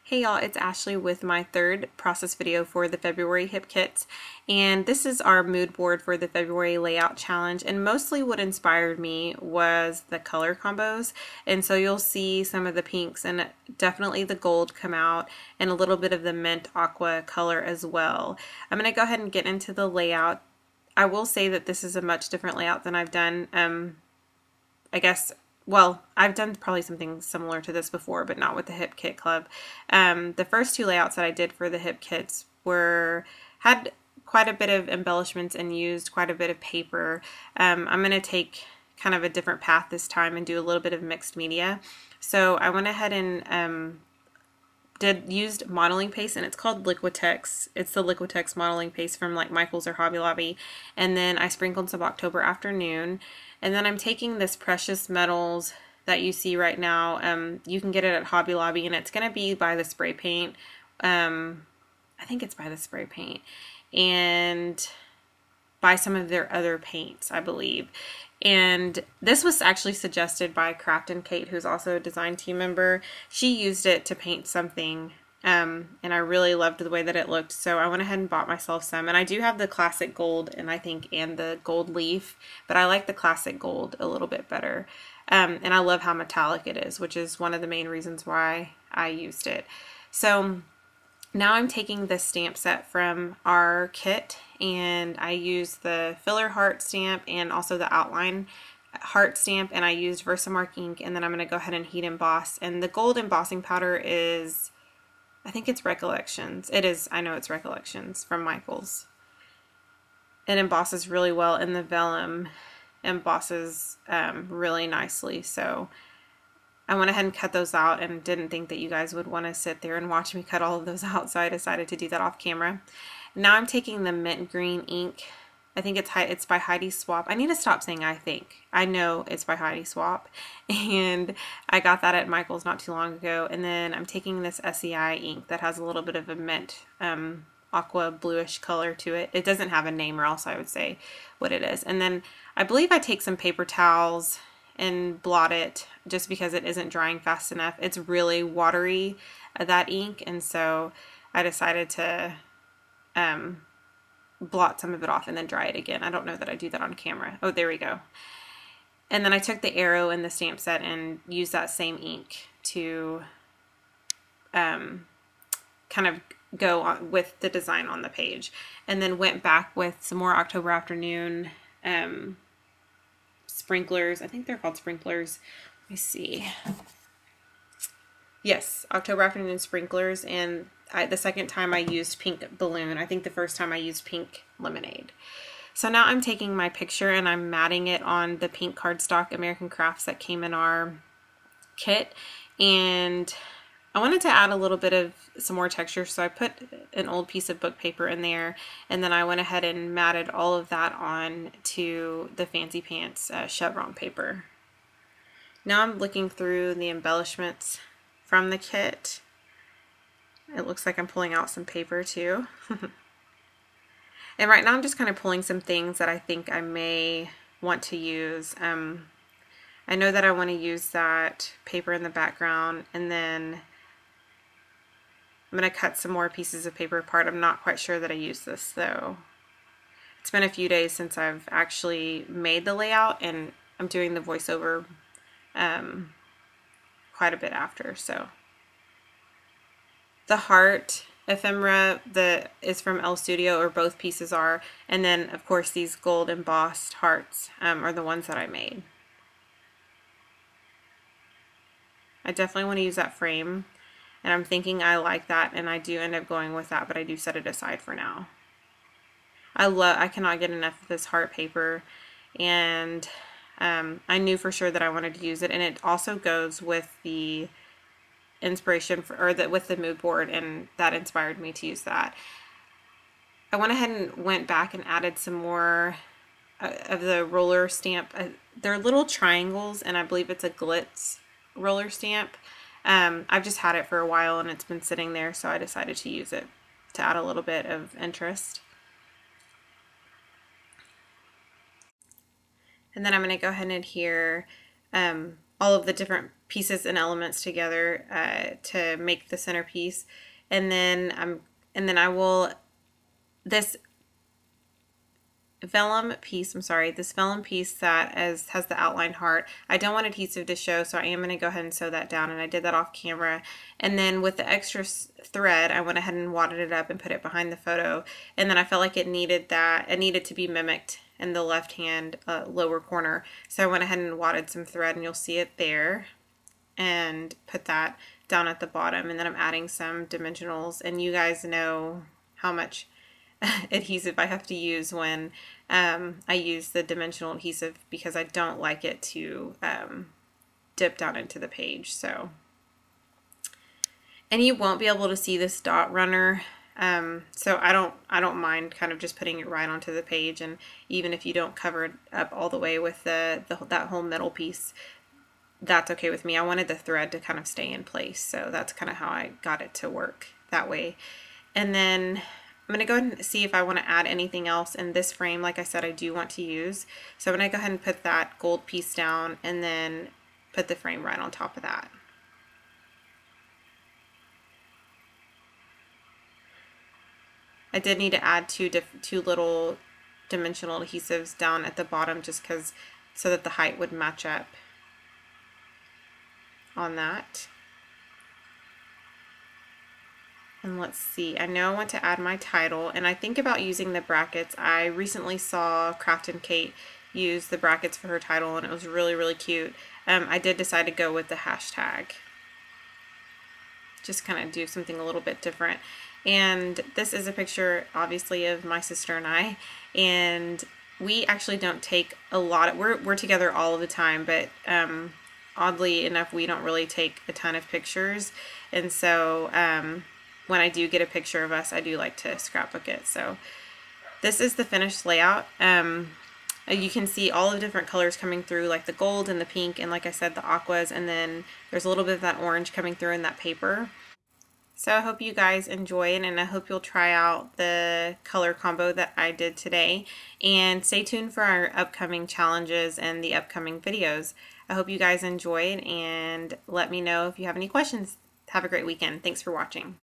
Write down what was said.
Hey y'all, it's Ashley with my third process video for the February Hip Kits, and this is our mood board for the February layout challenge. And mostly what inspired me was the color combos, and so you'll see some of the pinks and definitely the gold come out and a little bit of the mint aqua color as well. I'm going to go ahead and get into the layout. I will say that this is a much different layout than I've done. Well, I've done probably something similar to this before, but not with the Hip Kit Club. The first two layouts that I did for the Hip Kits had quite a bit of embellishments and used quite a bit of paper. I'm going to take kind of a different path this time and do a little bit of mixed media. So I went ahead and used modeling paste, and it's called Liquitex. It's the Liquitex modeling paste from like Michael's or Hobby Lobby. And then I sprinkled some October Afternoon. And then I'm taking this Precious Metals that you see right now. You can get it at Hobby Lobby, and it's going to be by the spray paint. I think it's by the spray paint. And by some of their other paints, I believe. And this was actually suggested by Craft and Kate, who's also a design team member. She used it to paint something, and I really loved the way that it looked, so I went ahead and bought myself some. And I do have the classic gold, and the gold leaf, but I like the classic gold a little bit better. And I love how metallic it is, which is one of the main reasons why I used it. So now I'm taking this stamp set from our kit, and I used the filler heart stamp and also the outline heart stamp, and I used Versamark ink, and then I'm going to go ahead and heat emboss. And the gold embossing powder is, I think it's Recollections. It is, I know it's Recollections from Michael's. It embosses really well, and the vellum embosses really nicely, so I went ahead and cut those out and didn't think that you guys would want to sit there and watch me cut all of those out, so I decided to do that off camera. Now I'm taking the mint green ink. I think it's by Heidi Swapp. I need to stop saying I think. I know it's by Heidi Swapp, and I got that at Michael's not too long ago. And then I'm taking this SEI ink that has a little bit of a mint aqua bluish color to it. It doesn't have a name, or else I would say what it is. And then I believe I take some paper towels and blot it just because it isn't drying fast enough. It's really watery, that ink, and so I decided to blot some of it off and then dry it again. I don't know that I do that on camera. Oh, there we go. And then I took the arrow in the stamp set and used that same ink to kind of go on with the design on the page, and then went back with some more October Afternoon sprinklers. I think they're called sprinklers. Let me see. Yes, October Afternoon sprinklers, and the second time I used pink balloon. I think the first time I used pink lemonade. So now I'm taking my picture and I'm matting it on the pink cardstock American Crafts that came in our kit, and I wanted to add a little bit of some more texture, so I put an old piece of book paper in there, and then I went ahead and matted all of that on to the Fancy Pants chevron paper. Now I'm looking through the embellishments from the kit. It looks like I'm pulling out some paper too. And right now I'm just kind of pulling some things that I think I may want to use. I know that I want to use that paper in the background, and then I'm going to cut some more pieces of paper apart. I'm not quite sure that I use this though. It's been a few days since I've actually made the layout, and I'm doing the voiceover quite a bit after. So the heart ephemera that is from Elle Studio, or both pieces are, and then of course these gold embossed hearts are the ones that I made. I definitely want to use that frame, and I'm thinking I like that, and I do end up going with that, but I do set it aside for now. I cannot get enough of this heart paper, and I knew for sure that I wanted to use it, and it also goes with the inspiration with the mood board, and that inspired me to use that. I went ahead and went back and added some more of the roller stamp. They're little triangles, and I believe it's a glitz roller stamp. I've just had it for a while, and it's been sitting there, so I decided to use it to add a little bit of interest. And then I'm going to go ahead and adhere all of the different pieces and elements together to make the centerpiece. And then I will, this vellum piece that has the outlined heart, I don't want adhesive to show, so I am going to go ahead and sew that down, and I did that off camera. And then with the extra thread, I went ahead and wadded it up and put it behind the photo, and then I felt like it needed to be mimicked in the left hand lower corner, so I went ahead and wadded some thread, and you'll see it there, and put that down at the bottom. And then I'm adding some dimensionals, and you guys know how much adhesive I have to use when I use the dimensional adhesive, because I don't like it to dip down into the page. So, and you won't be able to see this dot runner, so I don't mind kind of just putting it right onto the page. And even if you don't cover it up all the way with that whole middle piece, that's okay with me. I wanted the thread to kind of stay in place, so that's kind of how I got it to work that way. And then I'm going to go ahead and see if I want to add anything else in this frame. Like I said, I do want to use. So I'm going to go ahead and put that gold piece down and then put the frame right on top of that. I did need to add two little dimensional adhesives down at the bottom, just so that the height would match up on that. And let's see, I know I want to add my title, and I think about using the brackets. I recently saw Craft and Kate use the brackets for her title, and it was really, really cute. I did decide to go with the hashtag. Just kind of do something a little bit different. And this is a picture, obviously, of my sister and I, and we actually don't take a lot of, we're together all of the time, but oddly enough, we don't really take a ton of pictures. And so when I do get a picture of us, I do like to scrapbook it. So this is the finished layout. You can see all the different colors coming through, like the gold and the pink, and like I said, the aquas, and then there's a little bit of that orange coming through in that paper. So I hope you guys enjoy it, and I hope you'll try out the color combo that I did today. And stay tuned for our upcoming challenges and the upcoming videos. I hope you guys enjoyed, and let me know if you have any questions. Have a great weekend. Thanks for watching.